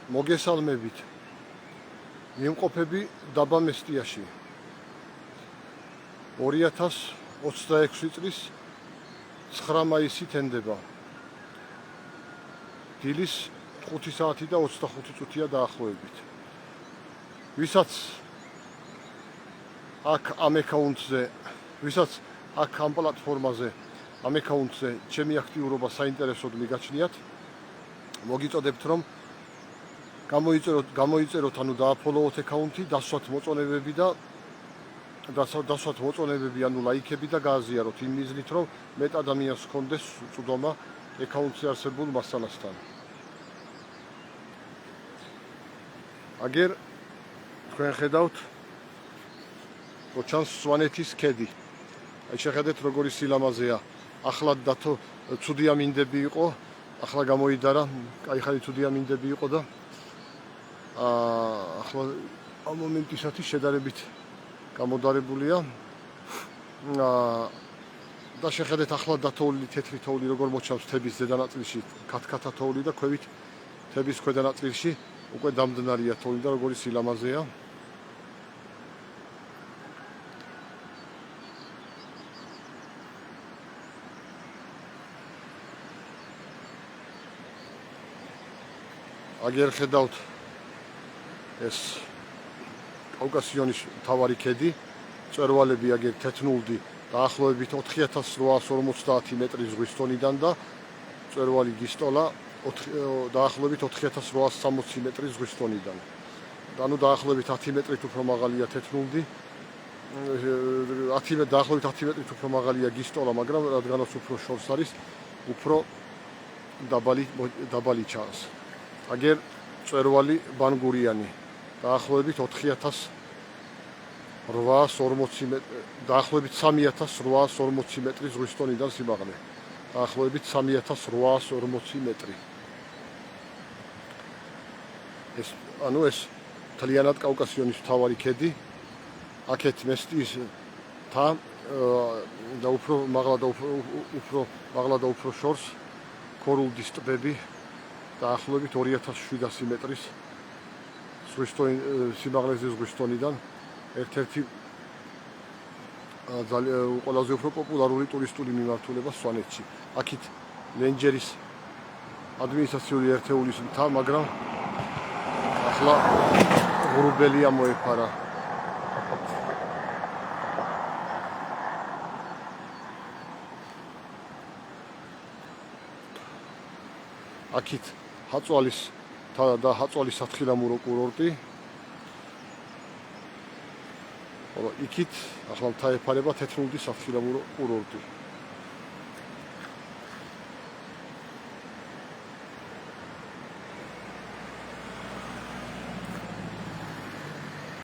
მოგესალმებით. მიმყოფები დაბა მესტიაში. 2026 წლის 9 მაისი თენდება. დილის 5 საათი და 25 წუთია დაახლოებით. ვისაც აქ ამ აკაუნტზე, ვისაც აქ ამ პლატფორმაზე, ამ აკაუნტზე ჩემი აქტიურობა საინტერესოდ მიგაჩნიათ, მოგიწოდებთ რომ გამოიწეროთ, ანუ დააფოლოოთ აკაუნტი, დასვათ მოწონებები და დასვათ მოწონებები, ანუ ლაიქები და გააზიაროთ იმ მიზნით, რომ მეტ ადამიანს ჰქონდეს წვდომა აკაუნტზე არსებულ მასალასთან. აგერ თქვენ ხედავთ ოჩანს სვანეთის ქედი. აი შეხედეთ როგორი სილამაზეა. ახლად დათო ცუდი ამინდები იყო, ახლა გამოიდარა, კაიხალი ცუდი ამინდები იყო და ახლა ამ მომენტისათვის შედარებით გამოდარებულია. და შეხედეთ ახლა დათოული თეთრი თოვლი როგორ მოჩავს თების ზედანაწილში, ქათქათა თოვლი და ქვევით თების ქვედანაწილში უკვე დამდნარია თოვლი და როგორი სილამაზეა. აგერ ხედავთ ეს კავკასიონის მთავარი ქედი, მწვერვალები აგერ თეთნულდი დაახლოებით 4850 მეტრი ზღვის დონიდან და მწვერვალი გისტოლა დაახლოებით 4860 მეტრი ზღვის დონიდან. ანუ დაახლოებით 10 მეტრით უფრო მაღალია თეთნულდი, დაახლოებით 10 მეტრით უფრო მაღალია გისტოლა, მაგრამ რადგანაც უფრო შორს არის, უფრო დაბალი ჩანს. აგერ მწვერვალი ბანგურიანი დაახლოებით 4840 მეტრი, დაახლოებით 3840 მეტრი ზღვის დონიდან სიმაღლე. დაახლოებით 3840 მეტრი. ეს მთლიანად კავკასიონის მთავარი ქედი. აქეთ მესტიის თა და უფრო მაღლა და უფრო შორს ქორულდის ტბები დაახლოებით 2700 მეტრის სიმაღლეზე ზღვის დონიდან. ერთ-ერთი ყველაზე უფრო პოპულარული ტურისტული მიმართულება სვანეთში. აქეთ ლენჯერის ადმინისტრაციული ერთეულის მთა, მაგრამ ახლა ღრუბელია მოეფარა. აქეთ ჰაწვალის და ჰაწვალის სათხილამურო კურორტი. იქით ახლა მთა ეფარება თეთნულდის სათხილამურო კურორტი.